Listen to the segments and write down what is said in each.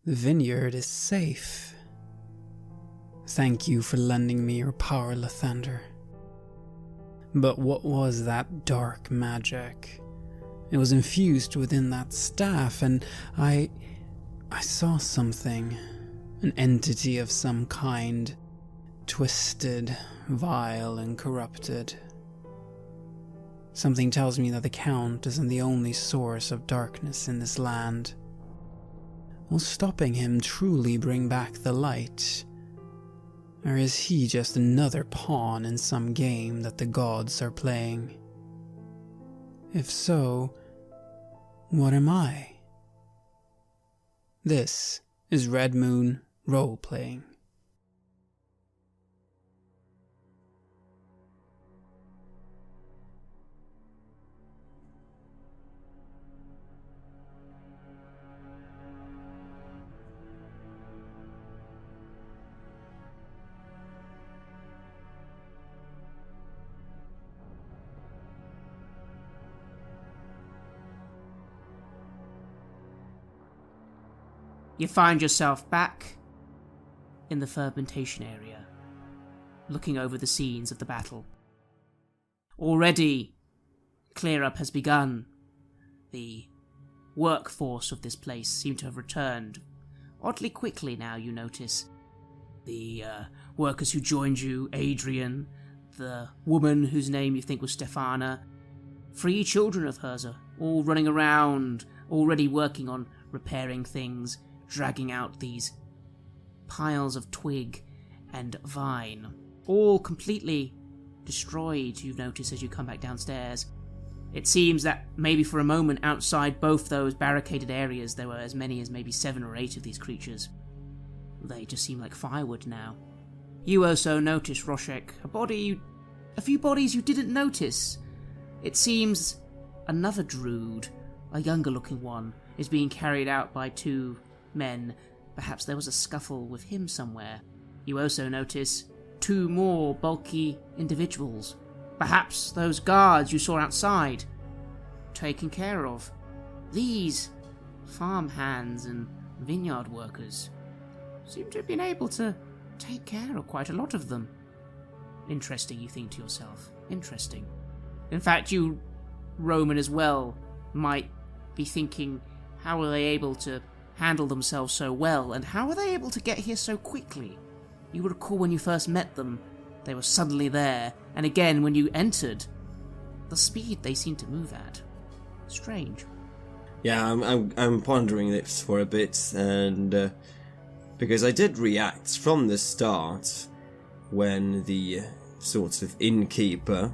The vineyard is safe. Thank you for lending me your power, Lathander. But what was that dark magic? It was infused within that staff, and I saw something. An entity of some kind. Twisted, vile, and corrupted. Something tells me that the Count isn't the only source of darkness in this land. Will stopping him truly bring back the light? Or is he just another pawn in some game that the gods are playing? If so, what am I? This is Red Moon Role-Playing. You find yourself back in the fermentation area, looking over the scenes of the battle. Already, clear-up has begun. The workforce of this place seem to have returned oddly quickly now, you notice. The workers who joined you, Adrian, the woman whose name you think was Stefana, 3 children of hers are all running around, already working on repairing things, dragging out these piles of twig and vine, all completely destroyed, you notice as you come back downstairs. It seems that maybe for a moment outside both those barricaded areas there were as many as maybe 7 or 8 of these creatures. They just seem like firewood now. You also notice, Roshek, a few bodies you didn't notice. It seems another Druid, a younger looking one, is being carried out by 2 men. Perhaps there was a scuffle with him somewhere. You also notice 2 more bulky individuals. Perhaps those guards you saw outside, taken care of. These farm hands and vineyard workers seem to have been able to take care of quite a lot of them. Interesting, you think to yourself. Interesting. In fact, you, Roman as well, might be thinking, how are they able to handle themselves so well, and how are they able to get here so quickly? You recall when you first met them, they were suddenly there, and again when you entered, the speed they seemed to move at. Strange. Yeah, I'm pondering this for a bit, and because I did react from the start when the sort of innkeeper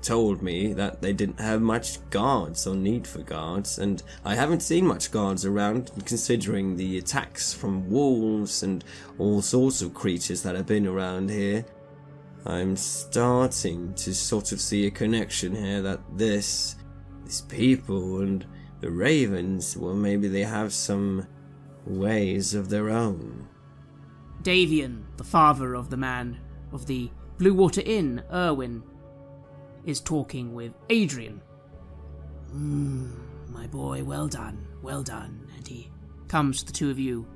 told me that they didn't have much guards or need for guards, and I haven't seen much guards around considering the attacks from wolves and all sorts of creatures that have been around here. I'm starting to sort of see a connection here that these people and the ravens, well, maybe they have some ways of their own. Davian, the father of the man of the Blue Water Inn, Erwin, is talking with Adrian. My boy, well done. And he comes to the 2 of you.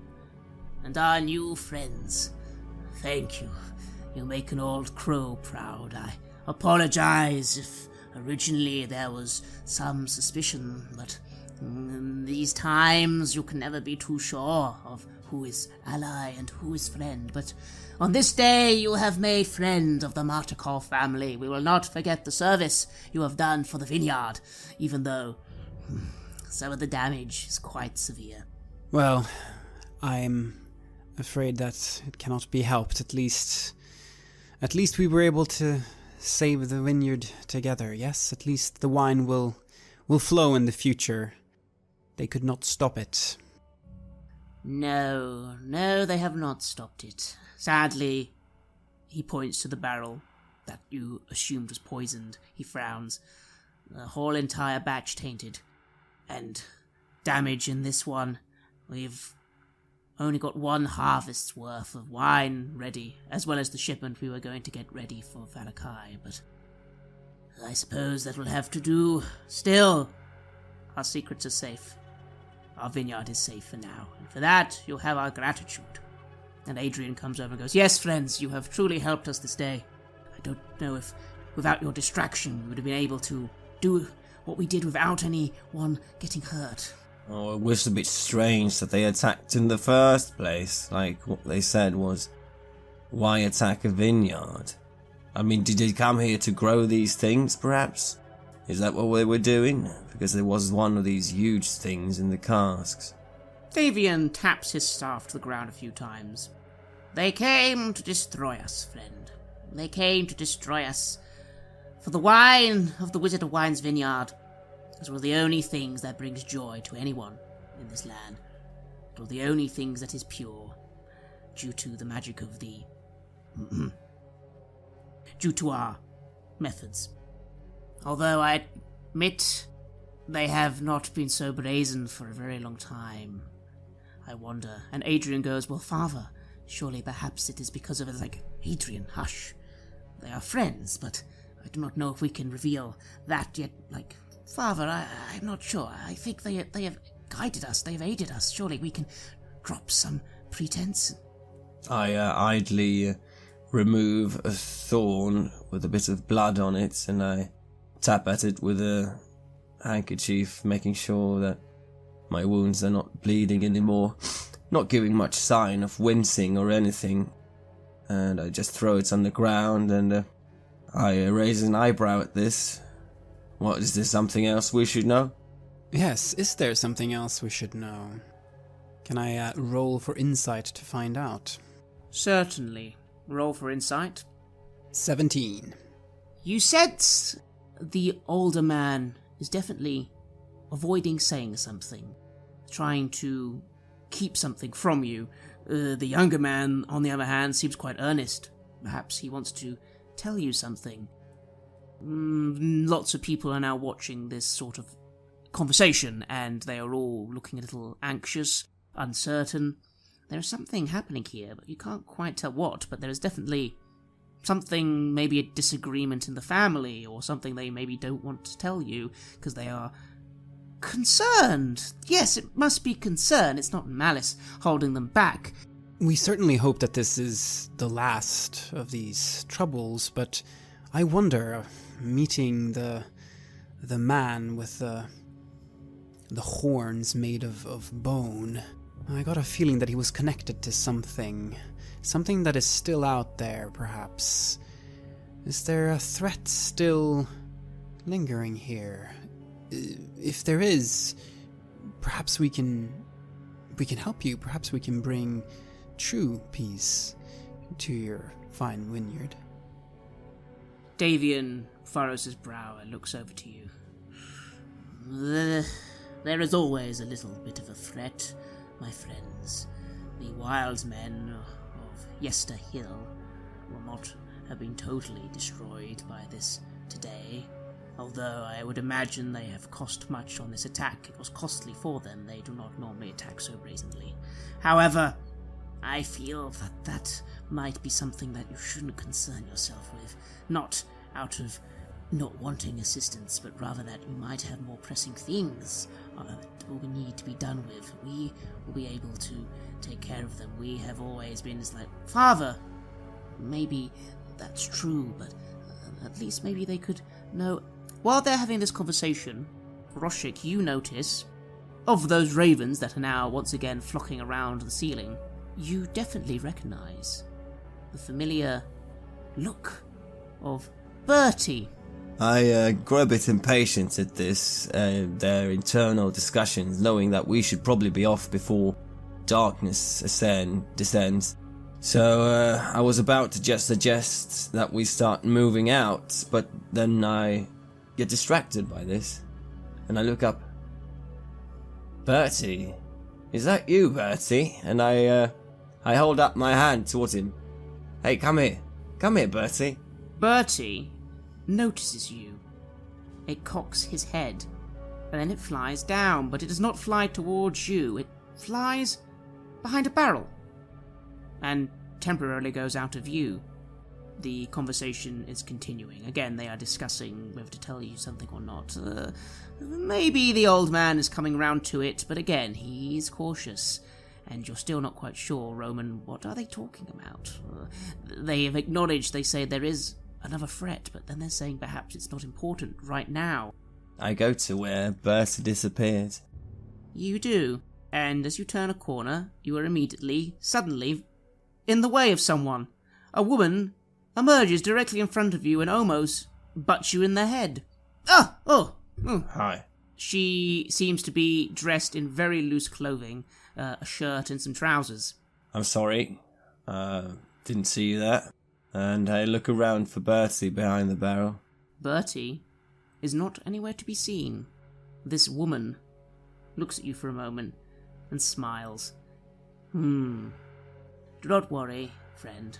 And our new friends, thank you. You make an old crow proud. I apologize if originally there was some suspicion, but in these times you can never be too sure of who is ally and who is friend. But on this day you have made friend of the Martikov family. We will not forget the service you have done for the vineyard, even though some of the damage is quite severe. Well, I'm afraid that it cannot be helped. At least we were able to save the vineyard together, yes? At least the wine will flow in the future. They could not stop it. No, they have not stopped it. Sadly, he points to the barrel that you assumed was poisoned. He frowns. The whole entire batch tainted. And damage in this one. We've only got 1 harvest's worth of wine ready, as well as the shipment we were going to get ready for Valakai, but I suppose that will have to do. Still, our secrets are safe. our vineyard is safe for now, and for that you'll have our gratitude. And Adrian comes over and goes, yes, friends, you have truly helped us this day. I don't know if without your distraction we would have been able to do what we did without anyone getting hurt. Oh, it was a bit strange that they attacked in the first place. Like, what they said was, why attack a vineyard? I mean, did they come here to grow these things, perhaps? Is that what they were doing? Because there was one of these huge things in the casks. Davian taps his staff to the ground a few times. They came to destroy us, friend. They came to destroy us. For the wine of the Wizard of Wine's vineyard is one of the only things that brings joy to anyone in this land. One of the only things that is pure, due to the magic of the... due to our methods. Although I admit they have not been so brazen for a very long time. I wonder. And Adrian goes, well, Father, surely perhaps it is because of it. Like, Adrian, hush. They are friends, but I do not know if we can reveal that yet. Like, Father, I'm not sure. I think they have guided us. They have aided us. Surely we can drop some pretense. I idly remove a thorn with a bit of blood on it, and I tap at it with a handkerchief, making sure that my wounds are not bleeding anymore, not giving much sign of wincing or anything. And I just throw it on the ground, and I raise an eyebrow at this. What, is there something else we should know? Yes, is there something else we should know? Can I roll for insight to find out? Certainly. Roll for insight. 17. You sense the older man is definitely avoiding saying something, trying to keep something from you. The younger man, on the other hand, seems quite earnest. Perhaps he wants to tell you something. Lots of people are now watching this sort of conversation, and they are all looking a little anxious, uncertain. There is something happening here, but you can't quite tell what, but there is definitely something, maybe a disagreement in the family, or something they maybe don't want to tell you, because they are concerned. Yes, it must be concern. It's not malice holding them back. We certainly hope that this is the last of these troubles, but I wonder, meeting the man with the horns made of bone, I got a feeling that he was connected to something that is still out there, perhaps. Is there a threat still lingering here? If there is, perhaps we can help you. Perhaps we can bring true peace to your fine vineyard. Davian furrows his brow and looks over to you. There is always a little bit of a threat, my friends. The wild men of Yester Hill will not have been totally destroyed by this today. Although I would imagine they have cost much on this attack. It was costly for them. They do not normally attack so brazenly. However, I feel that might be something that you shouldn't concern yourself with. Not out of not wanting assistance, but rather that you might have more pressing things that will need to be done with. We will be able to take care of them. We have always been as like, Father, maybe that's true, but at least maybe they could know. While they're having this conversation, Roshik, you notice, of those ravens that are now once again flocking around the ceiling, you definitely recognize the familiar look of Bertie. I grow a bit impatient at this, their internal discussions, knowing that we should probably be off before darkness descends. So I was about to just suggest that we start moving out, but then I get distracted by this, and I look up. Bertie? Is that you, Bertie? And I hold up my hand towards him. Hey, come here. Come here, Bertie. Bertie notices you. It cocks his head, and then it flies down, but it does not fly towards you. It flies behind a barrel, and temporarily goes out of view. the conversation is continuing. Again, they are discussing whether to tell you something or not. Maybe the old man is coming round to it, but again, he's cautious. And you're still not quite sure, Roman, what are they talking about? They have acknowledged, they say there is another threat, but then they're saying perhaps it's not important right now. I go to where Berta disappeared. You do, and as you turn a corner, you are immediately, suddenly, in the way of someone. A woman emerges directly in front of you and almost butts you in the head. Hi. She seems to be dressed in very loose clothing, a shirt and some trousers. I'm sorry. Didn't see you there. And I look around for Bertie behind the barrel. Bertie is not anywhere to be seen. This woman looks at you for a moment and smiles. Do not worry, friend.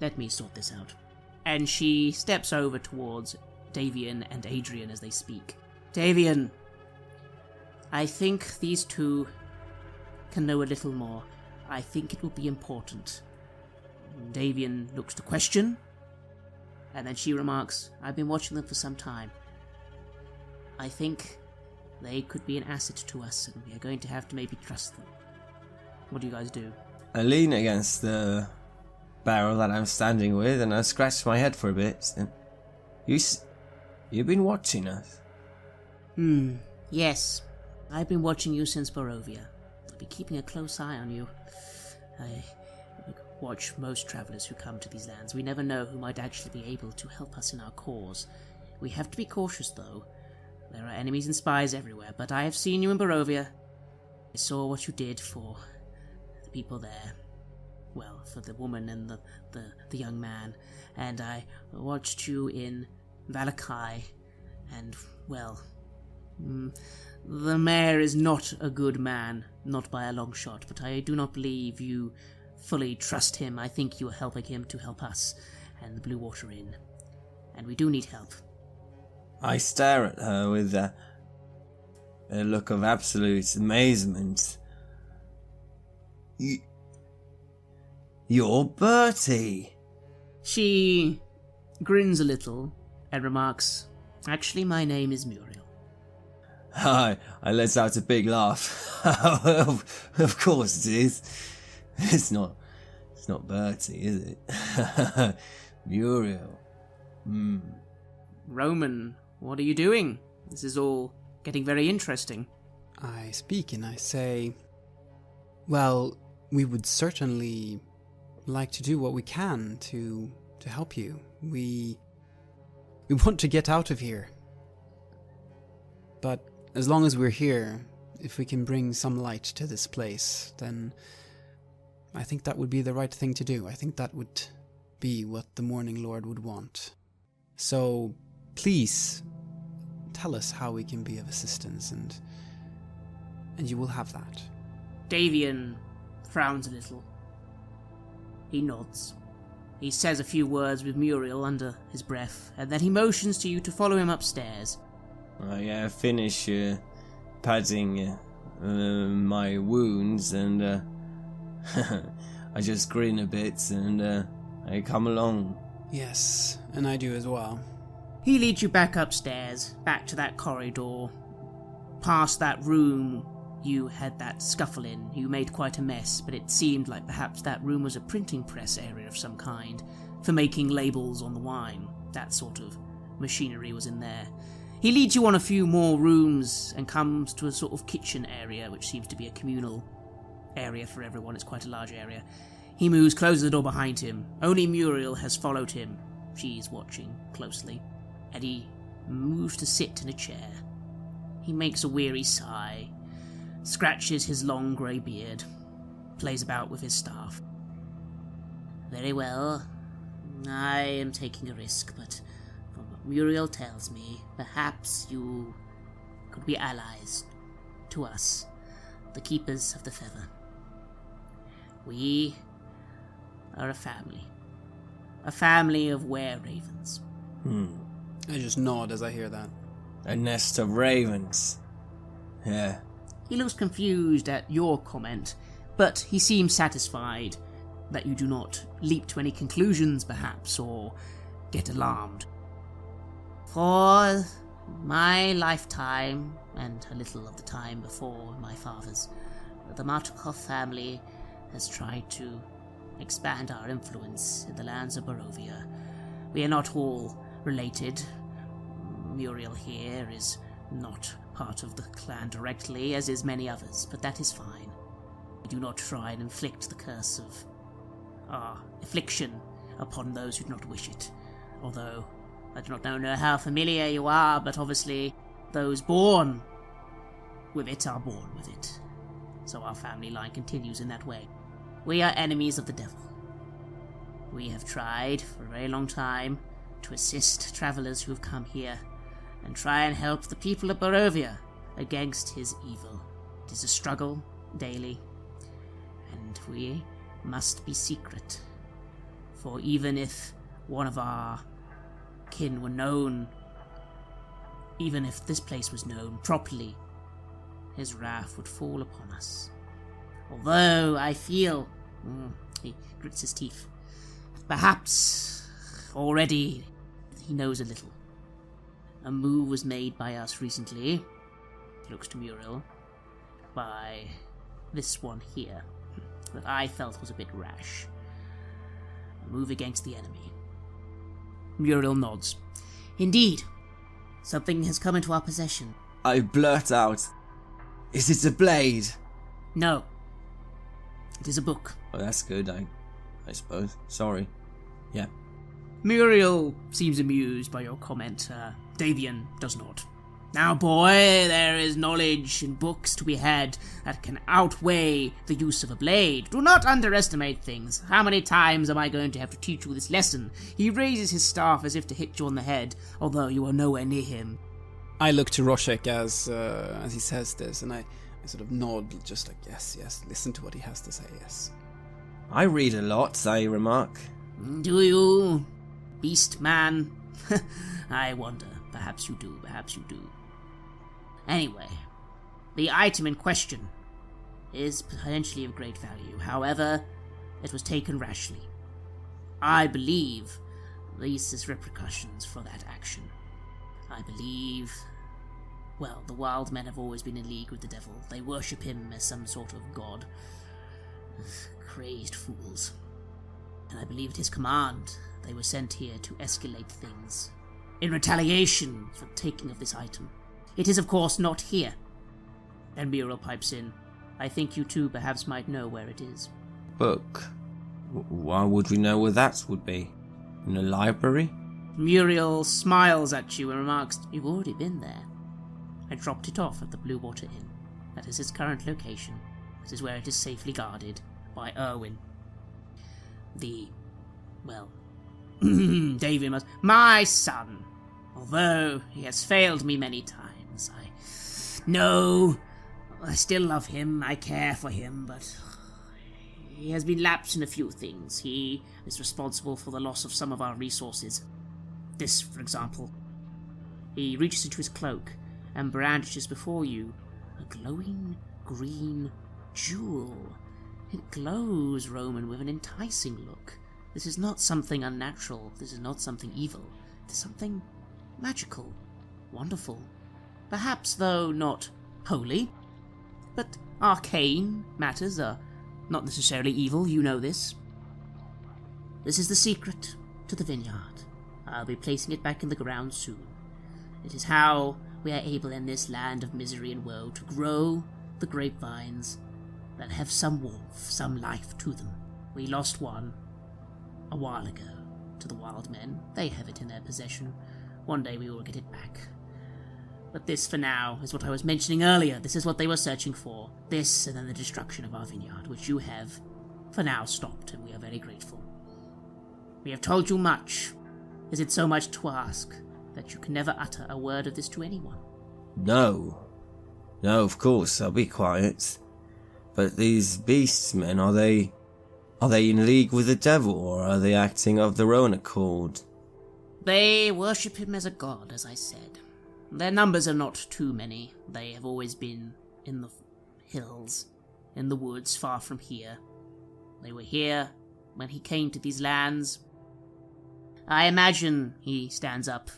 Let me sort this out. And she steps over towards Davian and Adrian as they speak. Davian, I think these two can know a little more. I think it will be important. Davian looks to question, and then she remarks, I've been watching them for some time. I think they could be an asset to us, and we are going to have to maybe trust them. What do you guys do? I lean against the barrel that I'm standing with, and I scratch my head for a bit. And you've been watching us? Yes. I've been watching you since Barovia. I'll be keeping a close eye on you. I watch most travellers who come to these lands. We never know who might actually be able to help us in our cause. We have to be cautious, though. There are enemies and spies everywhere, but I have seen you in Barovia. I saw what you did for the people there. Well, for the woman and the young man. And I watched you in Valakai, and, well, the mayor is not a good man, not by a long shot, but I do not believe you fully trust him. I think you are helping him to help us and the Blue Water Inn. And we do need help. I stare at her with a look of absolute amazement. You're Bertie! She grins a little and remarks, actually my name is Muriel. I let out a big laugh. Of course it is. It's not Bertie, is it? Muriel. Roman, what are you doing? This is all getting very interesting. I speak and I say, well, we would certainly like to do what we can to help you. We want to get out of here. But as long as we're here, if we can bring some light to this place, then I think that would be the right thing to do. I think that would be what the Morning Lord would want. So, please, tell us how we can be of assistance, and you will have that. Davian frowns a little. He nods. He says a few words with Muriel under his breath, and then he motions to you to follow him upstairs. I finish padding my wounds, and I just grin a bit, and I come along. Yes, and I do as well. He leads you back upstairs, back to that corridor, past that room you had that scuffle in. You made quite a mess, but it seemed like perhaps that room was a printing press area of some kind, for making labels on the wine. That sort of machinery was in there. He leads you on a few more rooms and comes to a sort of kitchen area, which seems to be a communal area for everyone. It's quite a large area. He moves, closes the door behind him. Only Muriel has followed him. She's watching closely. And he moves to sit in a chair. He makes a weary sigh, scratches his long grey beard, plays about with his staff. Very well. I am taking a risk, but from what Muriel tells me, perhaps you could be allies to us, the Keepers of the Feather. We are a family of were-ravens. I just nod as I hear that. A nest of ravens. Yeah. He looks confused at your comment, but he seems satisfied. that you do not leap to any conclusions, perhaps, or get alarmed. For my lifetime, and a little of the time before my father's, the Martikov family has tried to expand our influence in the lands of Barovia. We are not all related. Muriel here is not part of the clan directly, as is many others, but that is fine. We do not try and inflict the curse of our affliction upon those who do not wish it. Although, I do not know how familiar you are, but obviously those born with it are born with it. So our family line continues in that way. We are enemies of the devil. We have tried for a very long time to assist travelers who have come here and try and help the people of Barovia against his evil. It is a struggle daily, and we must be secret. For even if one of our kin were known, even if this place was known properly, his wrath would fall upon us. Although I feel, he grits his teeth, perhaps already he knows a little. A move was made by us recently, looks to Muriel, by this one here, that I felt was a bit rash. A move against the enemy. Muriel nods. Indeed, something has come into our possession. I blurt out, "Is it a blade?" No. It is a book. Oh, that's good, I suppose. Sorry. Yeah. Muriel seems amused by your comment. Davian does not. Now, boy, there is knowledge in books to be had that can outweigh the use of a blade. Do not underestimate things. How many times am I going to have to teach you this lesson? He raises his staff as if to hit you on the head, although you are nowhere near him. I look to Roshek as he says this, and I sort of nod, just like, yes, listen to what he has to say, yes. I read a lot, I remark. Do you, beast man? I wonder. Perhaps you do, perhaps you do. Anyway, the item in question is potentially of great value. However, it was taken rashly. I believe this is repercussions for that action. I believe, well, the wild men have always been in league with the devil. They worship him as some sort of god. Crazed fools. And I believe at his command, they were sent here to escalate things in retaliation for the taking of this item. It is, of course, not here. And Muriel pipes in. I think you two perhaps might know where it is. Book? Why would we know where that would be? In a library? Muriel smiles at you and remarks, You've already been there. I dropped it off at the Blue Water Inn. That is its current location. This is where it is safely guarded by Erwin. David must... My son! Although he has failed me many times, I still love him, I care for him, but he has been lapsed in a few things. He is responsible for the loss of some of our resources. This, for example. He reaches into his cloak and brandishes before you a glowing green jewel. It glows, Roman, with an enticing look. This is not something unnatural. This is not something evil. It is something magical, wonderful. Perhaps, though, not holy. But arcane matters are not necessarily evil, you know this. This is the secret to the vineyard. I'll be placing it back in the ground soon. It is how we are able in this land of misery and woe to grow the grapevines that have some warmth, some life to them. We lost one a while ago to the wild men. They have it in their possession. One day we will get it back. But this, for now, is what I was mentioning earlier. This is what they were searching for. This, and then the destruction of our vineyard, which you have, for now, stopped, and we are very grateful. We have told you much. Is it so much to ask that you can never utter a word of this to anyone? No, of course, I'll be quiet. But these beasts men, are they in league with the devil, or are they acting of their own accord? They worship him as a god, as I said. Their numbers are not too many. They have always been in the hills, in the woods, far from here. They were here when he came to these lands. I imagine he stands up.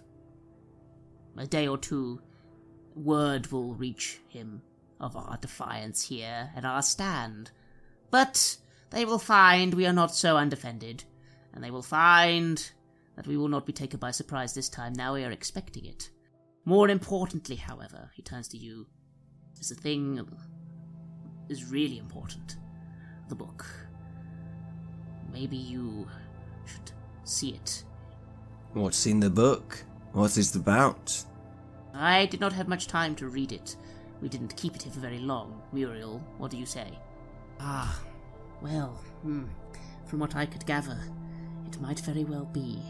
A day or two, word will reach him of our defiance here and our stand. But they will find we are not so undefended, and they will find that we will not be taken by surprise this time. Now we are expecting it. More importantly, however, he turns to you, is the thing that is really important. The book. Maybe you should see it. What's in the book? What is it about? I did not have much time to read it. We didn't keep it here for very long. Muriel, what do you say? Well, from what I could gather, it might very well be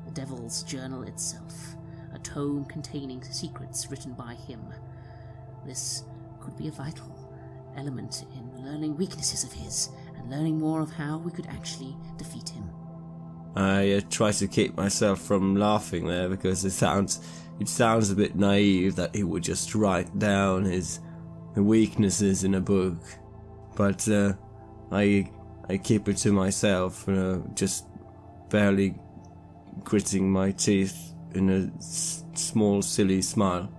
the Devil's Journal itself, a tome containing secrets written by him. This could be a vital element in learning weaknesses of his, and learning more of how we could actually defeat him. I try to keep myself from laughing there, because it sounds a bit naive that he would just write down his weaknesses in a book. But I keep it to myself, just barely gritting my teeth in a small, silly smile.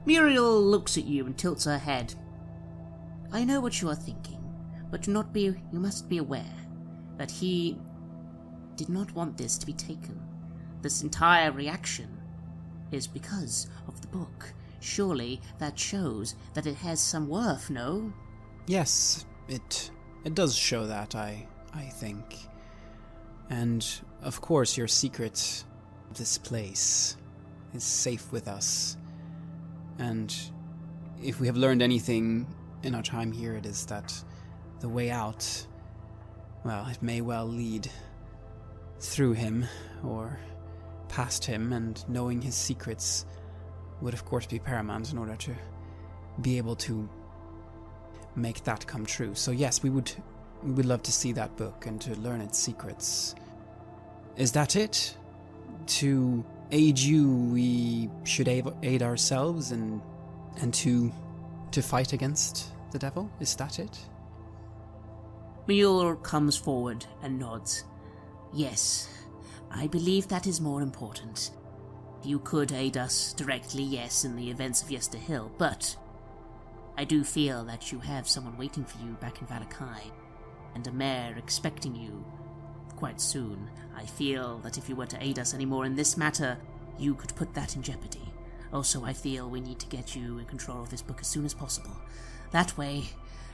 Muriel looks at you and tilts her head. I know what you are thinking, but you must be aware that he did not want this to be taken. This entire reaction is because of the book. Surely that shows that it has some worth, no? Yes, it does show that, I think. And, of course, your secret of this place is safe with us. And if we have learned anything in our time here, it is that the way out, well, it may well lead through him or past him, and knowing his secrets would of course be paramount in order to be able to make that come true. So yes, we would love to see that book and to learn its secrets. Is that it? To aid you, we should aid ourselves and to fight against the devil? Is that it? Muriel comes forward and nods. Yes, I believe that is more important. You could aid us directly, yes, in the events of Yesterhill, but I do feel that you have someone waiting for you back in Valakai, and a mayor expecting you quite soon. I feel that if you were to aid us anymore in this matter, you could put that in jeopardy. Also, I feel we need to get you in control of this book as soon as possible. That way,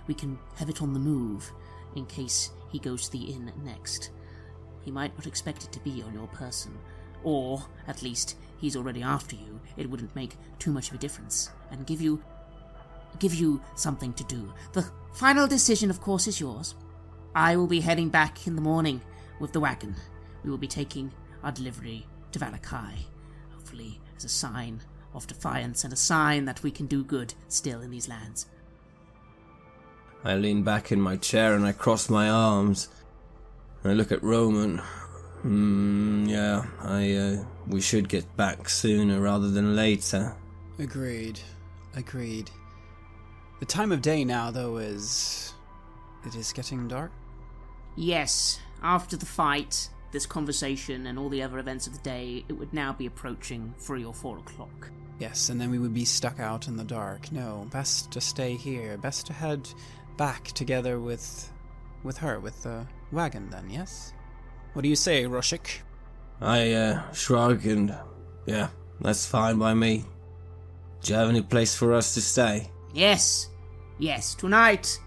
we can have it on the move, in case he goes to the inn next. He might not expect it to be on your person, or, at least, he's already after you. It wouldn't make too much of a difference, and give you something to do. The final decision, of course, is yours. I will be heading back in the morning with the wagon. We will be taking our delivery to Valakai, hopefully as a sign of defiance and a sign that we can do good still in these lands. I lean back in my chair and I cross my arms. I look at Roman. We should get back sooner rather than later. Agreed. The time of day now, though, it is getting dark? Yes, after the fight, this conversation and all the other events of the day, it would now be approaching 3 or 4 o'clock. Yes, and then we would be stuck out in the dark. No, best to stay here. Best to head back together with her, with the wagon then, yes? What do you say, Roshik? I shrug and, yeah, that's fine by me. Do you have any place for us to stay? Yes, tonight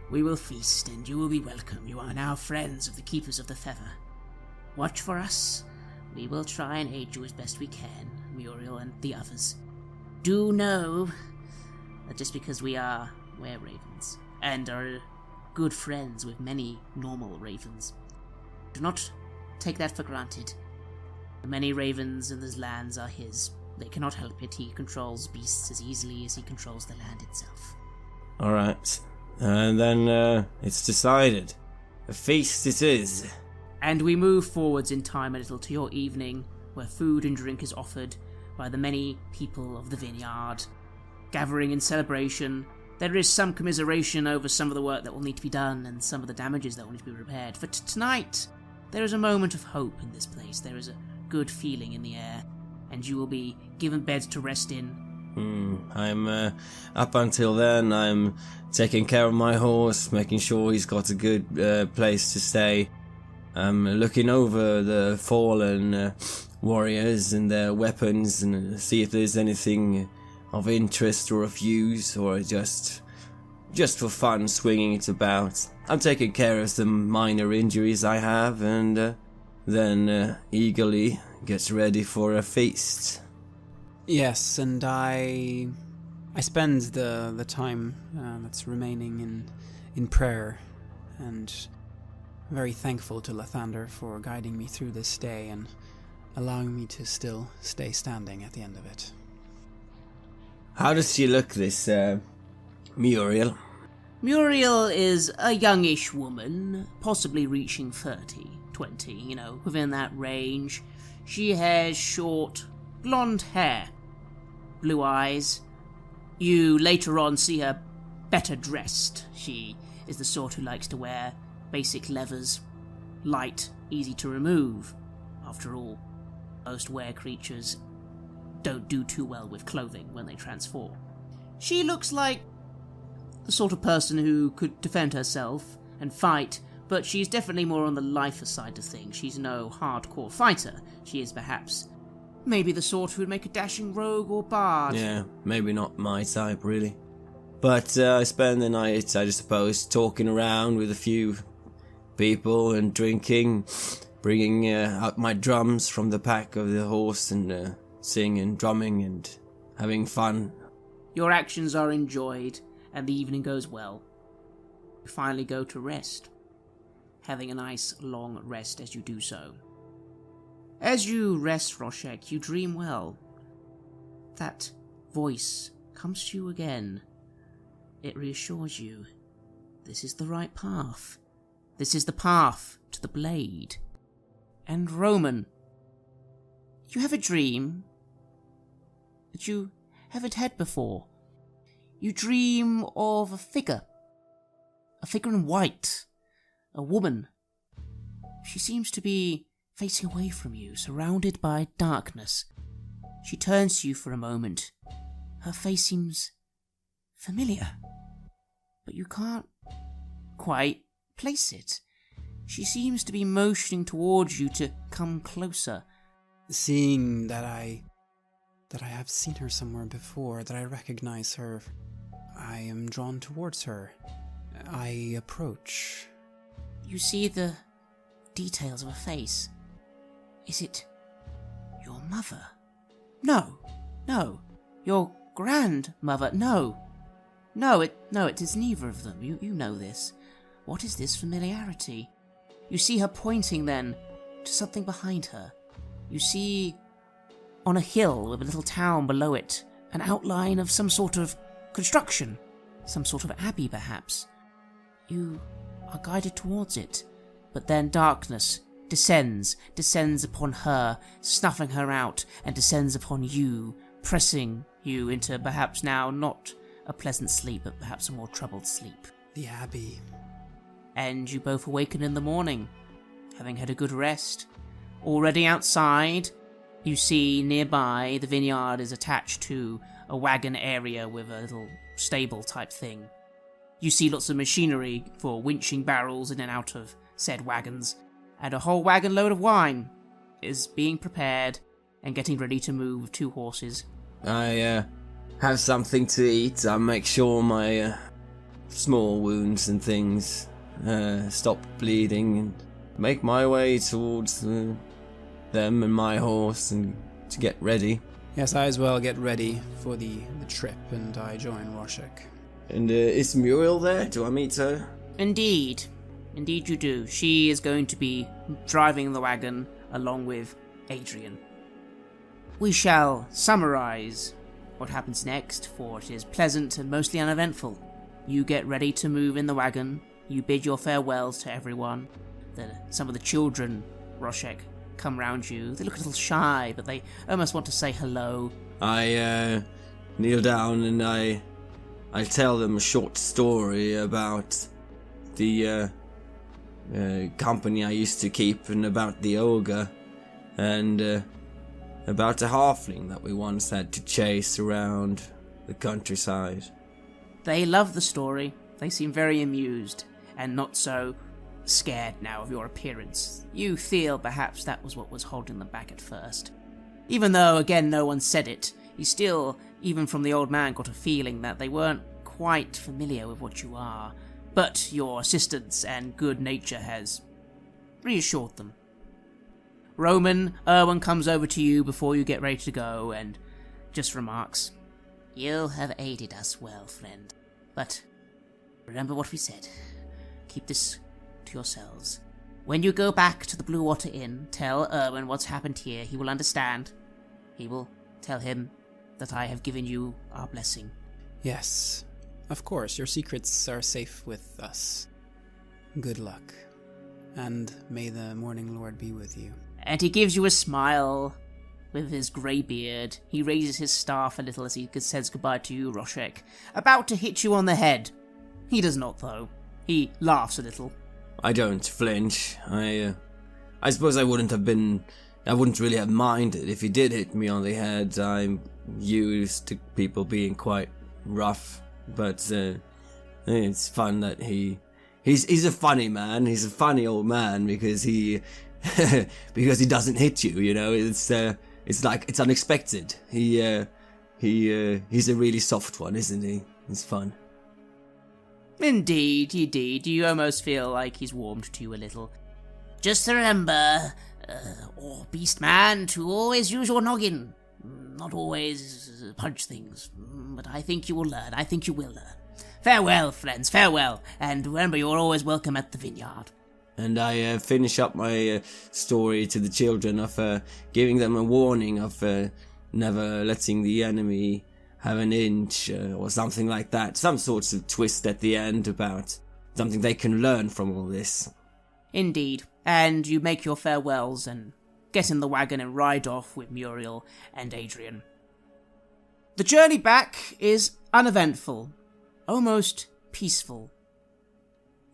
we will feast and you will be welcome. You are now friends of the Keepers of the Feather. Watch for us. We will try and aid you as best we can, Muriel and the others. Do know that just because we are were-ravens and are good friends with many normal ravens, do not take that for granted. The many ravens in these lands are his. They cannot help it. He controls beasts as easily as he controls the land itself. Alright. And then, it's decided. A feast it is. And we move forwards in time a little to your evening, where food and drink is offered by the many people of the vineyard, gathering in celebration There is some commiseration over some of the work that will need to be done and some of the damages that will need to be repaired. For tonight, there is a moment of hope in this place. There is a good feeling in the air, and you will be given beds to rest in. I'm, up until then, I'm taking care of my horse, making sure he's got a good place to stay. I'm looking over the fallen warriors and their weapons and see if there's anything of interest or of use, or just for fun swinging it about. I'm taking care of some minor injuries I have, and then eagerly get ready for a feast. Yes, and I spend the time that's remaining in prayer, and very thankful to Lathander for guiding me through this day and allowing me to still stay standing at the end of it. How does she look, this Muriel? Muriel is a youngish woman, possibly reaching 30, 20, within that range. She has short, blonde hair, blue eyes. You later on see her better dressed. She is the sort who likes to wear basic leathers, light, easy to remove. After all, most were creatures don't do too well with clothing when they transform. She looks like the sort of person who could defend herself and fight, but she's definitely more on the lifer side of things. She's no hardcore fighter. She is perhaps maybe the sort who would make a dashing rogue or bard. Yeah, maybe not my type, really. But I spend the night, I suppose, talking around with a few people and drinking, bringing out my drums from the pack of the horse and singing, drumming and having fun. Your actions are enjoyed, and the evening goes well. You finally go to rest, having a nice long rest as you do so. As you rest, Roshek, you dream well. That voice comes to you again. It reassures you. This is the right path. This is the path to the blade. And Roman, you have a dream that you haven't had before. You dream of a figure in white, a woman. She seems to be facing away from you, surrounded by darkness. She turns to you for a moment. Her face seems familiar, but you can't quite place it. She seems to be motioning towards you to come closer. Seeing that I have seen her somewhere before, that I recognize her, I am drawn towards her. I approach. You see the details of her face. Is it your mother? No. Your grandmother? No, it is neither of them. You know this. What is this familiarity? You see her pointing then to something behind her. You see on a hill with a little town below it an outline of some sort of construction, some sort of abbey perhaps. You are guided towards it, but then darkness descends upon her, snuffing her out, and descends upon you, pressing you into perhaps now not a pleasant sleep, but perhaps a more troubled sleep. The abbey. And you both awaken in the morning, having had a good rest. Already outside, you see nearby the vineyard is attached to a wagon area with a little stable type thing. You see lots of machinery for winching barrels in and out of said wagons, and a whole wagon load of wine is being prepared and getting ready to move with 2 horses. I have something to eat. I make sure my small wounds and things stop bleeding and make my way towards them and my horse and to get ready. Yes, I as well get ready for the trip, and I join Roshek. And is Muriel there? Do I meet her? Indeed you do. She is going to be driving the wagon along with Adrian. We shall summarize what happens next, for it is pleasant and mostly uneventful. You get ready to move in the wagon. You bid your farewells to everyone. Some of the children, Roshek, come round you. They look a little shy, but they almost want to say hello. I kneel down and I I tell them a short story about the company I used to keep, and about the ogre, and about a halfling that we once had to chase around the countryside. They love the story. They seem very amused, and not so scared now of your appearance. You feel perhaps that was what was holding them back at first. Even though, again, no one said it, you still, even from the old man, got a feeling that they weren't quite familiar with what you are. But your assistance and good nature has reassured them. Roman, Erwin comes over to you before you get ready to go and just remarks, "You have aided us well, friend. But remember what we said. Keep this to yourselves. When you go back to the Blue Water Inn, tell Erwin what's happened here. He will understand. He will tell him that I have given you our blessing." Yes, of course, your secrets are safe with us. Good luck, and may the Morning Lord be with you. And he gives you a smile with his grey beard. He raises his staff a little as he says goodbye to you, Roshek, about to hit you on the head. He does not, though. He laughs a little. I don't flinch. I suppose I wouldn't really have minded if he did hit me on the head. I'm used to people being quite rough, but it's fun that he's a funny man. He's a funny old man because he because he doesn't hit you. You know, it's like it's unexpected. He's a really soft one, isn't he? It's fun. Indeed. You almost feel like he's warmed to you a little. Just remember, beast man, to always use your noggin. Not always punch things. But I think you will learn. I think you will learn. Farewell, friends, farewell. And remember, you're always welcome at the vineyard. And I finish up my story to the children of giving them a warning of never letting the enemy have an inch or something like that. Some sorts of twist at the end about something they can learn from all this. Indeed. And you make your farewells and get in the wagon and ride off with Muriel and Adrian. The journey back is uneventful, almost peaceful.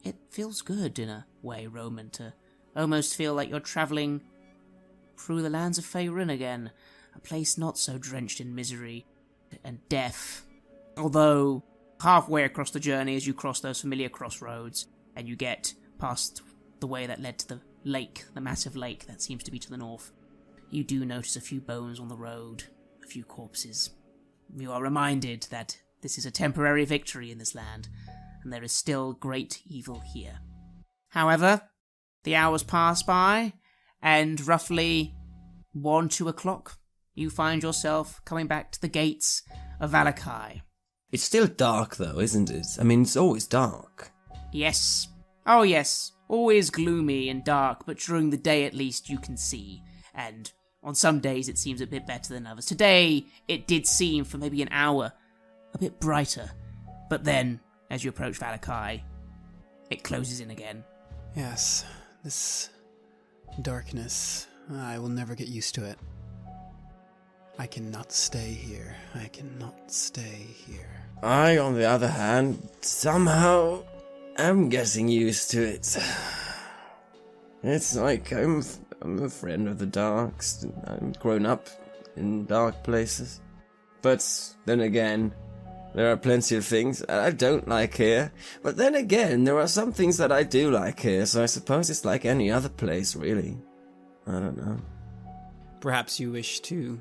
It feels good in a way, Roman, to almost feel like you're travelling through the lands of Faerun again, a place not so drenched in misery and death. Although, halfway across the journey, as you cross those familiar crossroads, and you get past the way that led to the lake, the massive lake that seems to be to the north, you do notice a few bones on the road, a few corpses. You are reminded that this is a temporary victory in this land, and there is still great evil here. However, the hours pass by, and roughly 1-2 o'clock, you find yourself coming back to the gates of Valakai. It's still dark though, isn't it? I mean, it's always dark. Yes. Oh yes. Always gloomy and dark, but during the day at least you can see. And on some days it seems a bit better than others. Today, it did seem for maybe an hour a bit brighter. But then, as you approach Valakai, it closes in again. Yes, this darkness, I will never get used to it. I cannot stay here. I cannot stay here. I, on the other hand, somehow am getting used to it. It's like I'm a friend of the darks. I'm grown up in dark places. But then again, there are plenty of things I don't like here. But then again, there are some things that I do like here, so I suppose it's like any other place, really. I don't know. Perhaps you wish to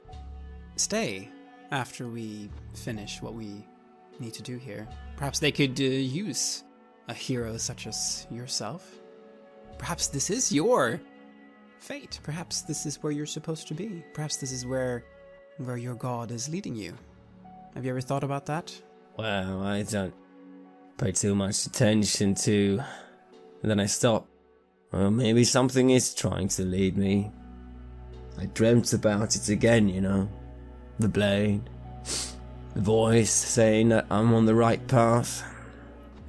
stay after we finish what we need to do here. Perhaps they could use a hero such as yourself. Perhaps this is your fate. Perhaps this is where you're supposed to be. Perhaps this is where your god is leading you. Have you ever thought about that? Well, I don't pay too much attention to... And then I stop. Well, maybe something is trying to lead me. I dreamt about it again, you know. The blade. The voice saying that I'm on the right path.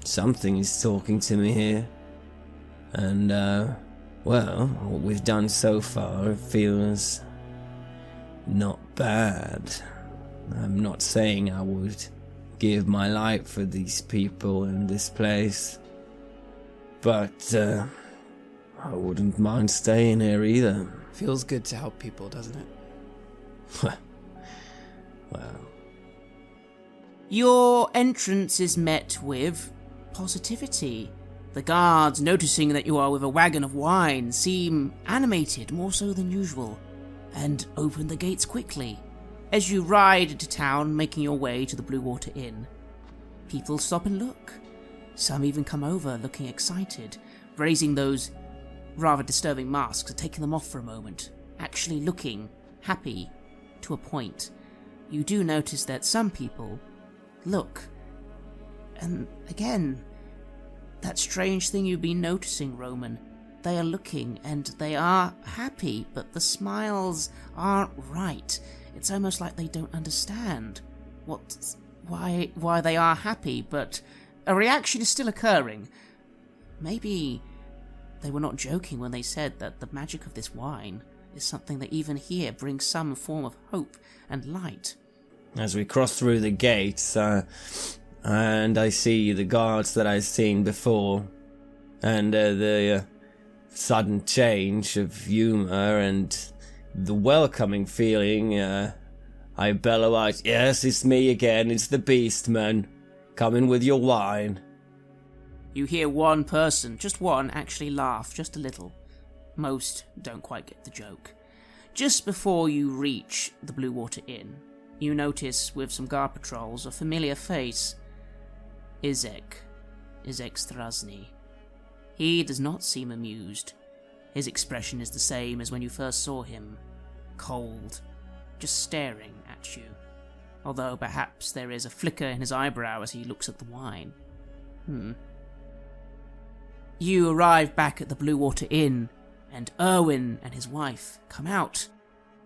Something is talking to me here. And, well, what we've done so far feels not bad. I'm not saying I would give my life for these people in this place. But I wouldn't mind staying here either. Feels good to help people, doesn't it? Well, Your entrance is met with positivity. The guards, noticing that you are with a wagon of wine, seem animated more so than usual, and open the gates quickly. As you ride into town, making your way to the Blue Water Inn, people stop and look. Some even come over, looking excited, raising those rather disturbing masks and taking them off for a moment, actually looking happy to a point. You do notice that some people look, and again, that strange thing you've been noticing, Roman. They are looking and they are happy, but the smiles aren't right. It's almost like they don't understand why they are happy, but a reaction is still occurring. Maybe they were not joking when they said that the magic of this wine is something that even here brings some form of hope and light. as we cross through the gates, and I see the guards that I've seen before, and the sudden change of humour and the welcoming feeling, I bellow out, "Yes, it's me again, it's the Beastman. Come in with your wine." You hear one person, just one, actually laugh just a little. Most don't quite get the joke. Just before you reach the Blue Water Inn, you notice with some guard patrols a familiar face. Izek Strahd. He does not seem amused. His expression is the same as when you first saw him. Cold, just staring at you. Although perhaps there is a flicker in his eyebrow as he looks at the wine. You arrive back at the Blue Water Inn, and Erwin and his wife come out.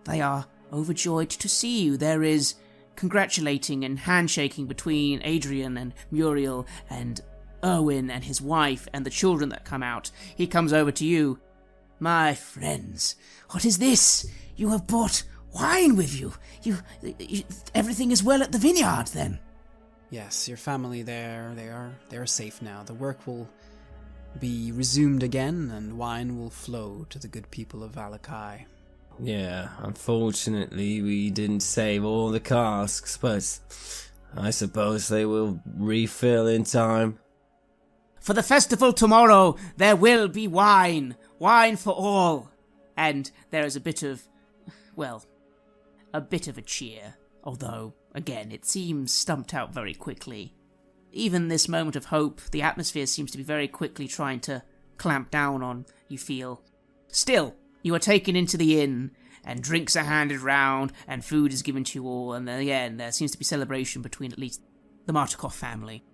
They are overjoyed to see you. There is congratulating and handshaking between Adrian and Muriel and Erwin and his wife and the children that come out. He comes over to you. "My friends, what is this? You have brought wine with you. Everything is well at the vineyard, then?" Yes, your family there, they are safe now. The work will be resumed again, and wine will flow to the good people of Valakai. Yeah, unfortunately we didn't save all the casks, but I suppose they will refill in time. "For the festival tomorrow, there will be wine. Wine for all." And there is a bit of a cheer. Although, again, it seems stumped out very quickly. Even this moment of hope, the atmosphere seems to be very quickly trying to clamp down on, you feel. Still, you are taken into the inn, and drinks are handed round, and food is given to you all, and then again, there seems to be celebration between at least the Martikov family.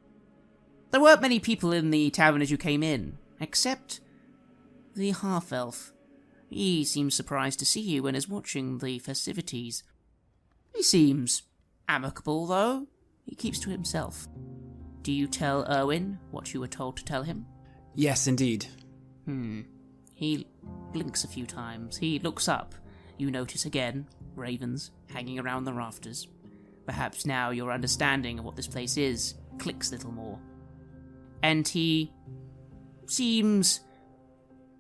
There weren't many people in the tavern as you came in, except the half-elf. He seems surprised to see you and is watching the festivities. He seems amicable, though. He keeps to himself. Do you tell Erwin what you were told to tell him? Yes, indeed. He blinks a few times. He looks up. You notice again ravens hanging around the rafters. Perhaps now your understanding of what this place is clicks a little more. And he seems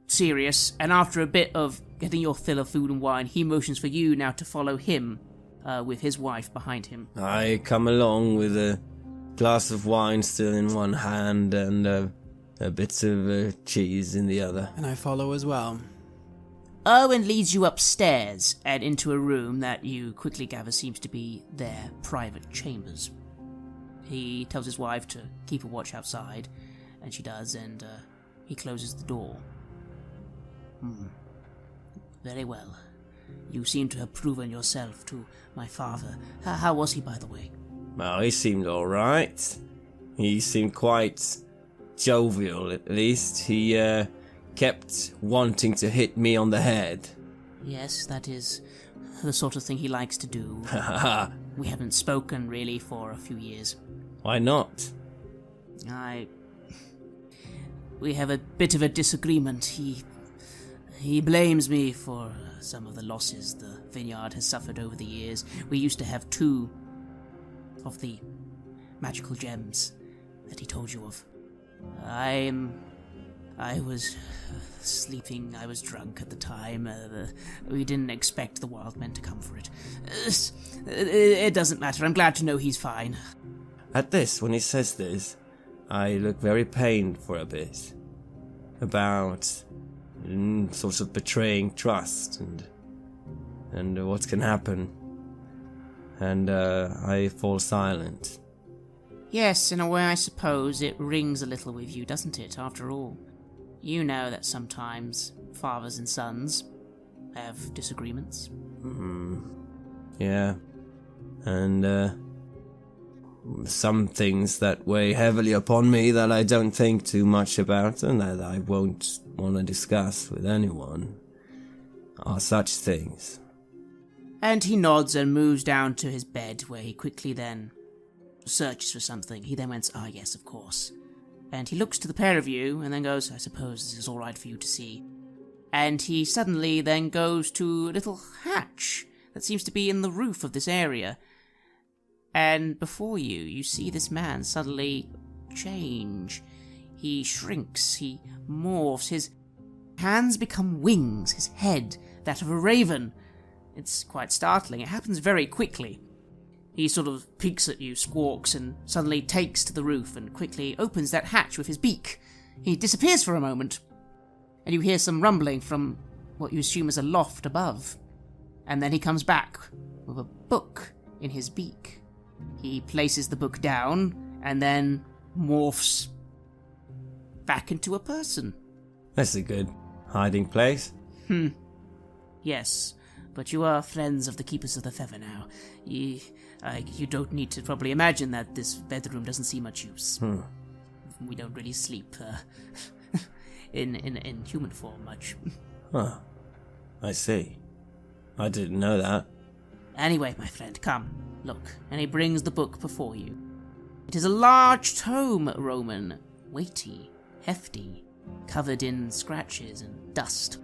serious, and after a bit of getting your fill of food and wine, he motions for you now to follow him, with his wife behind him. I come along with a glass of wine still in one hand and a bit of cheese in the other. And I follow as well. Erwin leads you upstairs and into a room that you quickly gather seems to be their private chambers. He tells his wife to keep a watch outside, and she does, and he closes the door. Very well. You seem to have proven yourself to my father. How was he, by the way? Well, he seemed alright. He seemed quite jovial, at least. He kept wanting to hit me on the head. Yes, that is the sort of thing he likes to do. We haven't spoken, really, for a few years. Why not? We have a bit of a disagreement. He blames me for some of the losses the vineyard has suffered over the years. We used to have 2 of the magical gems that he told you of. I was sleeping, I was drunk at the time. We didn't expect the wild men to come for it. It doesn't matter, I'm glad to know he's fine. At this, when he says this, I look very pained for a bit. About sort of betraying trust and what can happen. And I fall silent. Yes, in a way I suppose it rings a little with you, doesn't it, after all? You know that sometimes fathers and sons have disagreements. Yeah. And some things that weigh heavily upon me that I don't think too much about and that I won't want to discuss with anyone are such things. And he nods and moves down to his bed, where he quickly then searches for something. He then went, yes, of course. And he looks to the pair of you and then goes, I suppose this is all right for you to see. And he suddenly then goes to a little hatch that seems to be in the roof of this area. And before you, you see this man suddenly change. He shrinks, he morphs, his hands become wings, his head that of a raven. It's quite startling. It happens very quickly. He sort of peeks at you, squawks, and suddenly takes to the roof and quickly opens that hatch with his beak. He disappears for a moment, and you hear some rumbling from what you assume is a loft above. And then he comes back with a book in his beak. He places the book down, and then morphs back into a person. That's a good hiding place. Yes, but you are friends of the Keepers of the Feather now. You don't need to probably imagine that this bedroom doesn't see much use. We don't really sleep in human form much. Huh. I see. I didn't know that. Anyway, my friend, come, look. And he brings the book before you. It is a large tome, Roman, weighty, hefty, covered in scratches and dust.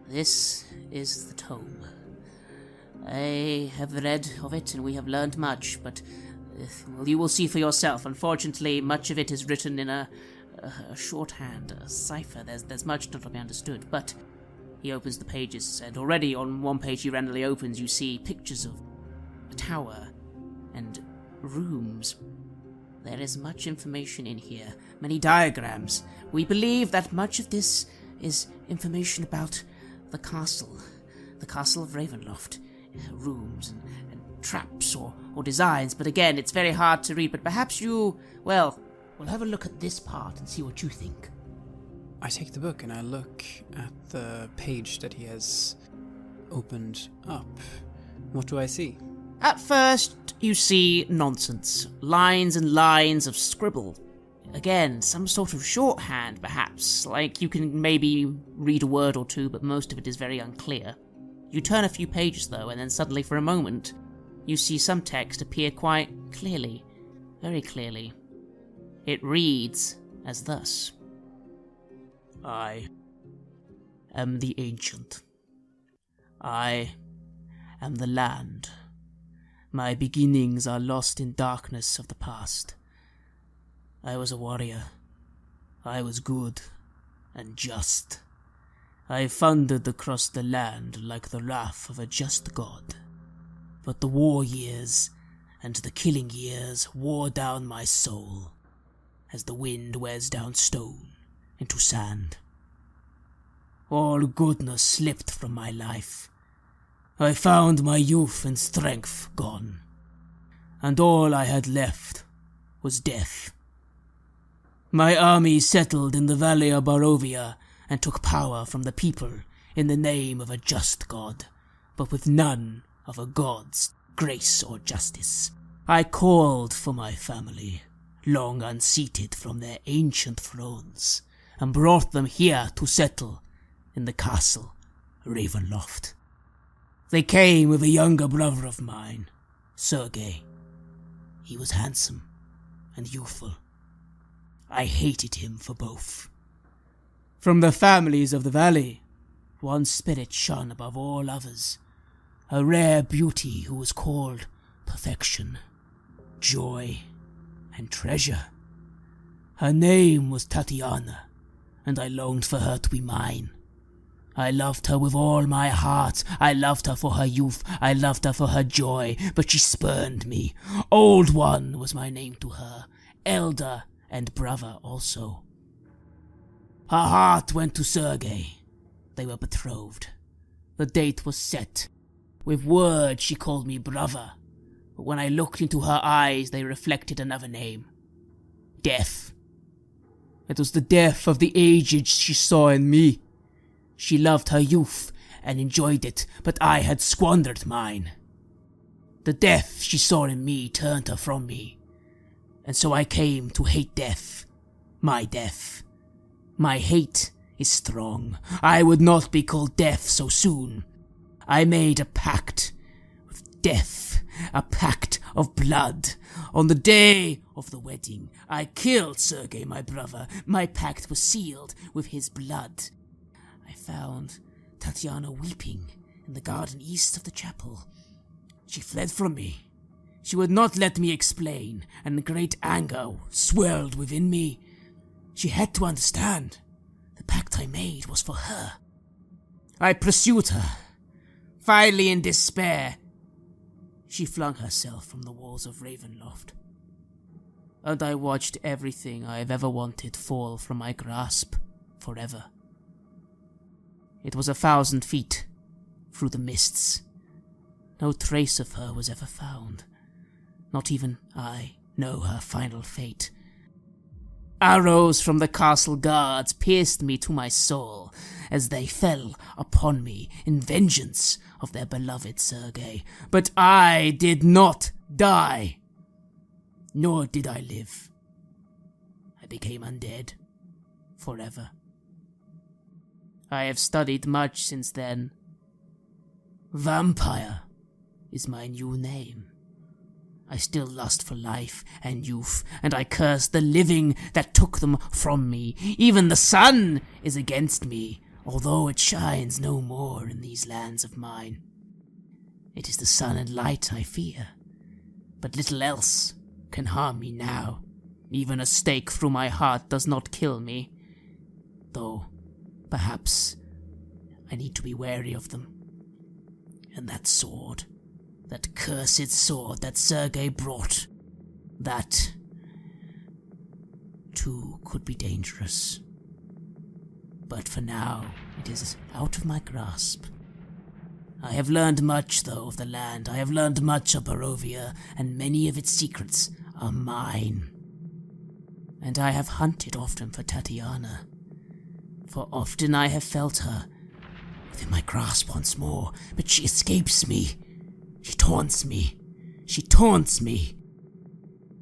This is the tome. I have read of it and we have learned much, but well, you will see for yourself. Unfortunately, much of it is written in a shorthand, a cipher. There's much not to be understood, but he opens the pages, and already on one page he randomly opens, you see pictures of a tower and rooms. There is much information in here, many diagrams. We believe that much of this is information about the castle of Ravenloft. Rooms and traps or designs, but again, it's very hard to read, but perhaps we'll have a look at this part and see what you think. I take the book and I look at the page that he has opened up. What do I see? At first, you see nonsense. Lines and lines of scribble. Again, some sort of shorthand, perhaps. Like you can maybe read a word or two, but most of it is very unclear. You turn a few pages, though, and then suddenly, for a moment, you see some text appear quite clearly. Very clearly. It reads as thus. I am the Ancient. I am the land. My beginnings are lost in darkness of the past. I was a warrior. I was good and just. I thundered across the land like the wrath of a just god. But the war years and the killing years wore down my soul, as the wind wears down stone into sand. All goodness slipped from my life. I found my youth and strength gone, and all I had left was death. My army settled in the valley of Barovia and took power from the people in the name of a just god, but with none of a god's grace or justice. I called for my family, long unseated from their ancient thrones, and brought them here to settle in the castle Ravenloft. They came with a younger brother of mine, Sergei. He was handsome and youthful. I hated him for both. From the families of the valley, one spirit shone above all others, a rare beauty who was called perfection, joy, and treasure. Her name was Tatiana, and I longed for her to be mine. I loved her with all my heart. I loved her for her youth. I loved her for her joy, but she spurned me. Old One was my name to her, elder and brother also. Her heart went to Sergei. They were betrothed. The date was set. With words she called me brother, but when I looked into her eyes they reflected another name. Death. It was the death of the aged she saw in me. She loved her youth and enjoyed it, but I had squandered mine. The death she saw in me turned her from me, and so I came to hate death. My death. My hate is strong. I would not be called death so soon. I made a pact with death, a pact of blood. On the day of the wedding, I killed Sergei, my brother. My pact was sealed with his blood. I found Tatiana weeping in the garden east of the chapel. She fled from me. She would not let me explain, and great anger swirled within me. She had to understand. The pact I made was for her. I pursued her. Finally, in despair, she flung herself from the walls of Ravenloft. And I watched everything I have ever wanted fall from my grasp forever. It was 1,000 feet through the mists. No trace of her was ever found. Not even I know her final fate. Arrows from the castle guards pierced me to my soul as they fell upon me in vengeance of their beloved Sergei. But I did not die, nor did I live. I became undead forever. I have studied much since then. Vampire is my new name. I still lust for life and youth, and I curse the living that took them from me. Even the sun is against me, although it shines no more in these lands of mine. It is the sun and light I fear, but little else can harm me now. Even a stake through my heart does not kill me, though perhaps I need to be wary of them. And that sword, that cursed sword that Sergei brought, that too could be dangerous. But for now, it is out of my grasp. I have learned much, though, of the land. I have learned much of Barovia, and many of its secrets are mine. And I have hunted often for Tatiana, for often I have felt her within my grasp once more, but she escapes me. She taunts me. She taunts me.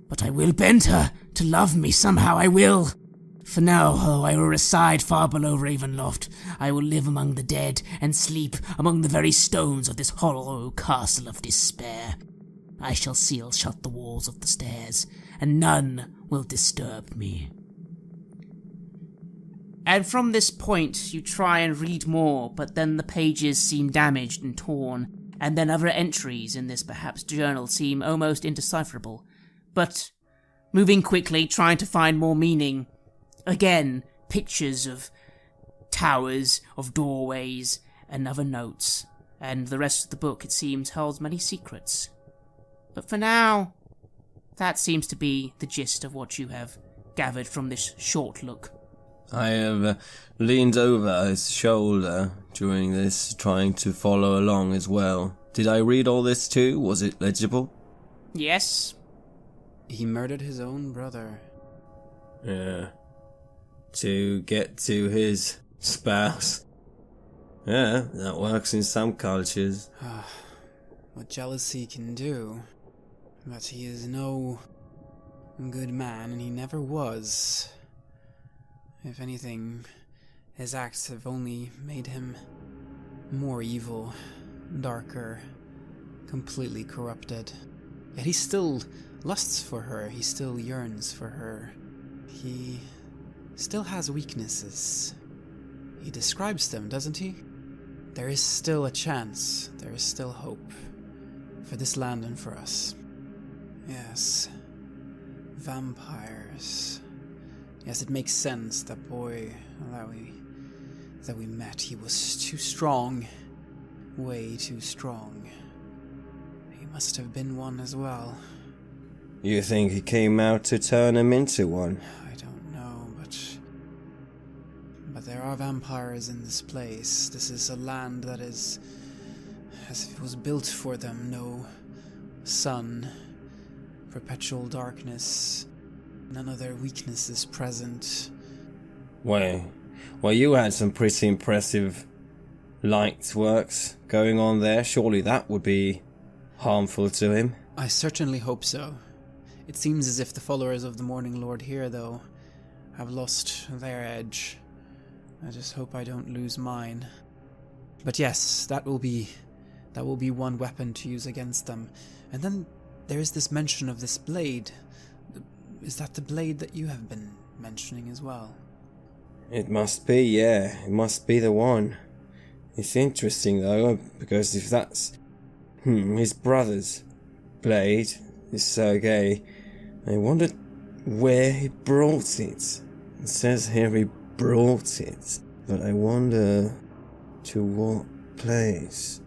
But I will bend her to love me somehow, I will. For now, though, I will reside far below Ravenloft. I will live among the dead and sleep among the very stones of this hollow castle of despair. I shall seal shut the walls of the stairs, and none will disturb me. And from this point, you try and read more, but then the pages seem damaged and torn, and then other entries in this perhaps journal seem almost indecipherable. But moving quickly, trying to find more meaning. Again, pictures of towers, of doorways, and other notes, and the rest of the book, it seems, holds many secrets. But for now, that seems to be the gist of what you have gathered from this short look. I have leaned over his shoulder during this, trying to follow along as well. Did I read all this too? Was it legible? Yes. He murdered his own brother. Yeah. To get to his spouse. Yeah, that works in some cultures. What jealousy can do. But he is no good man, and he never was. If anything, his acts have only made him more evil, darker, completely corrupted. Yet he still lusts for her, he still yearns for her. He still has weaknesses. He describes them, doesn't he? There is still a chance, there is still hope for this land and for us. Yes. Vampires. Yes, it makes sense. That boy that we met, he was too strong. Way too strong. He must have been one as well. You think he came out to turn him into one? I don't know, but there are vampires in this place. This is a land that is as if it was built for them. No sun, perpetual darkness, none of their weaknesses present. Well, you had some pretty impressive light works going on there. Surely that would be harmful to him. I certainly hope so. It seems as if the followers of the Morning Lord here, though, have lost their edge. I just hope I don't lose mine. But yes, that will be one weapon to use against them. And then there is this mention of this blade. Is that the blade that you have been mentioning as well? It must be, yeah. It must be the one. It's interesting, though, because if that's his brother's blade, this Sergei, I wonder where he brought it. It says here he brought it, but I wonder to what place.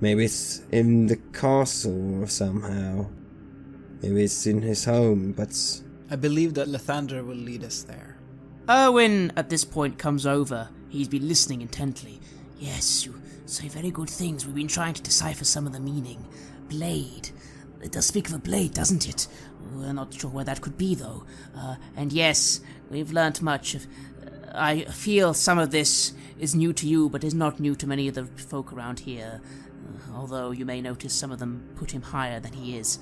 Maybe it's in the castle or somehow. Maybe it's in his home, but... I believe that Lathander will lead us there. Erwin, at this point, comes over. He's been listening intently. Yes, you say very good things. We've been trying to decipher some of the meaning. Blade. It does speak of a blade, doesn't it? We're not sure where that could be, though. And yes, we've learnt much. I feel some of this is new to you, but is not new to many of the folk around here. Although you may notice some of them put him higher than he is.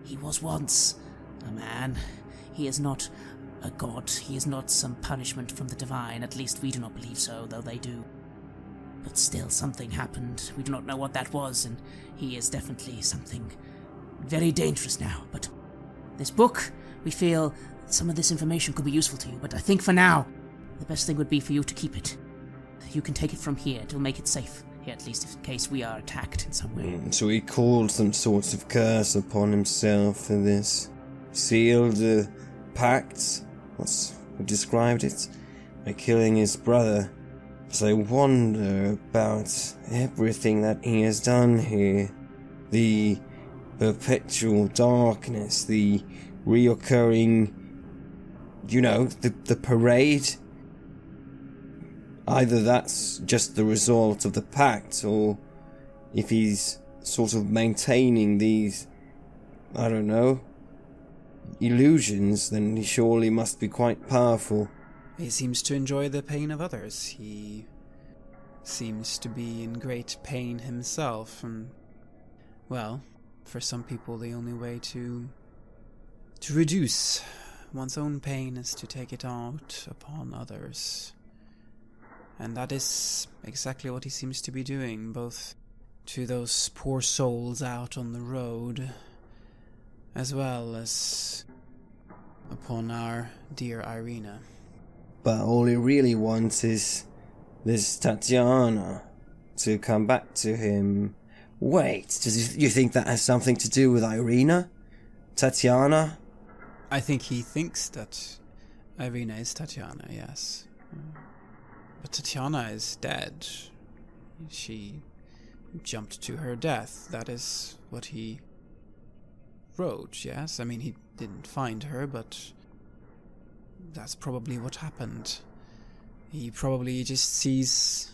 He was once a man. He is not a god. He is not some punishment from the divine. At least we do not believe so, though they do. But still, something happened. We do not know what that was, and he is definitely something very dangerous now. But this book, we feel some of this information could be useful to you. But I think for now, the best thing would be for you to keep it. You can take it from here. It will make it safe. Here, at least, in case we are attacked in some way. So he called some sort of curse upon himself for this. Sealed the pact, who described it, by killing his brother. So I wonder about everything that he has done here. The perpetual darkness, the reoccurring, the parade. Either that's just the result of the pact, or if he's sort of maintaining these, I don't know, illusions, then he surely must be quite powerful. He seems to enjoy the pain of others. He seems to be in great pain himself, and, well, for some people the only way to reduce one's own pain is to take it out upon others. And that is exactly what he seems to be doing, both to those poor souls out on the road, as well as upon our dear Irina. But all he really wants is this Tatiana to come back to him. Wait, do you think that has something to do with Irina? Tatiana? I think he thinks that Irina is Tatiana, yes. But Tatiana is dead. She jumped to her death. That is what he wrote, yes? I mean, he didn't find her, but that's probably what happened. He probably just sees...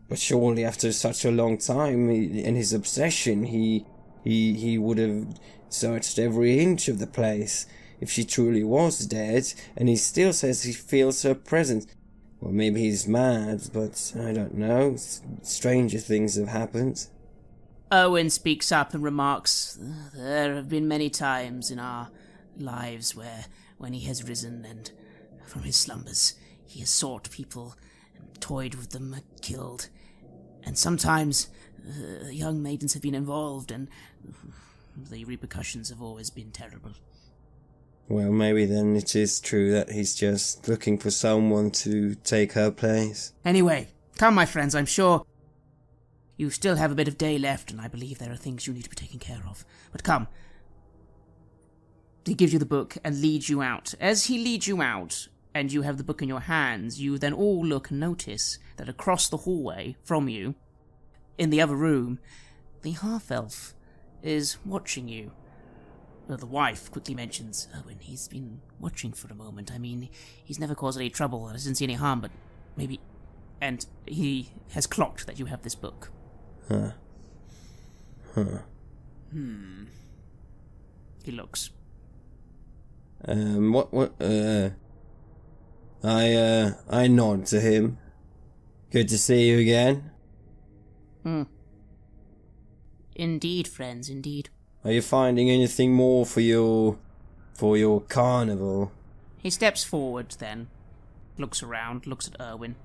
But surely after such a long time, in his obsession, he would have searched every inch of the place. If she truly was dead, and he still says he feels her presence. Well, maybe he's mad, but I don't know. Stranger things have happened. Erwin speaks up and remarks, there have been many times in our lives when he has risen and from his slumbers he has sought people and toyed with them, killed. And sometimes young maidens have been involved, and the repercussions have always been terrible. Well, maybe then it is true that he's just looking for someone to take her place. Anyway, come my friends, I'm sure you still have a bit of day left, and I believe there are things you need to be taken care of. But come. He gives you the book and leads you out. As he leads you out, and you have the book in your hands, you then all look and notice that across the hallway from you, in the other room, the half-elf is watching you. The wife quickly mentions, Owen, he's been watching for a moment. I mean, he's never caused any trouble, I didn't see any harm, but maybe... And he has clocked that you have this book. Huh. He looks. I nod to him. Good to see you again. Indeed, friends, indeed. Are you finding anything more for your carnival? He steps forward then, looks around, looks at Erwin.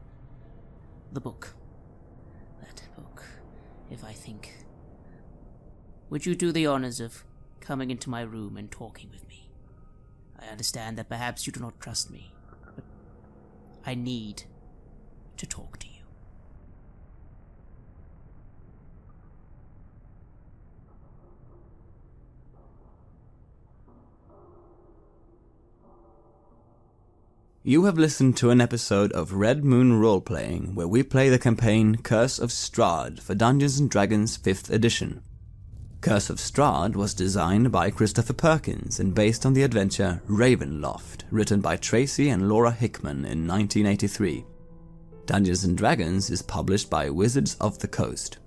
The book. That book, if I think. Would you do the honors of coming into my room and talking with me? I understand that perhaps you do not trust me, but I need to talk to you. You have listened to an episode of Red Moon Roleplaying, where we play the campaign Curse of Strahd for Dungeons & Dragons 5th edition. Curse of Strahd was designed by Christopher Perkins and based on the adventure Ravenloft, written by Tracy and Laura Hickman in 1983. Dungeons & Dragons is published by Wizards of the Coast.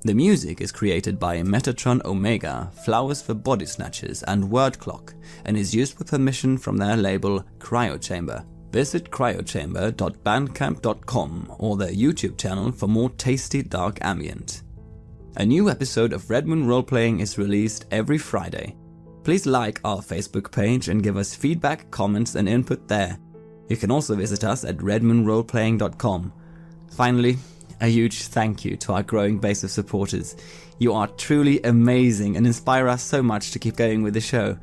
The music is created by Metatron Omega, Flowers for Body Snatchers, and Word Clock, and is used with permission from their label Cryochamber. Visit cryochamber.bandcamp.com or their YouTube channel for more tasty dark ambient. A new episode of Red Moon Roleplaying is released every Friday. Please like our Facebook page and give us feedback, comments, and input there. You can also visit us at redmoonroleplaying.com. Finally, a huge thank you to our growing base of supporters. You are truly amazing and inspire us so much to keep going with the show.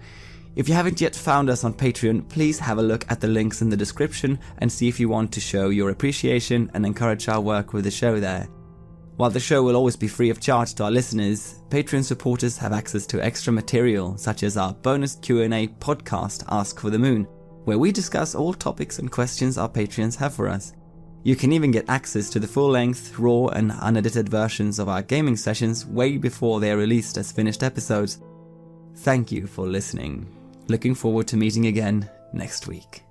If you haven't yet found us on Patreon, please have a look at the links in the description and see if you want to show your appreciation and encourage our work with the show there. While the show will always be free of charge to our listeners, Patreon supporters have access to extra material such as our bonus Q&A podcast Ask for the Moon, where we discuss all topics and questions our Patreons have for us. You can even get access to the full-length, raw and unedited versions of our gaming sessions way before they are released as finished episodes. Thank you for listening. Looking forward to meeting again next week.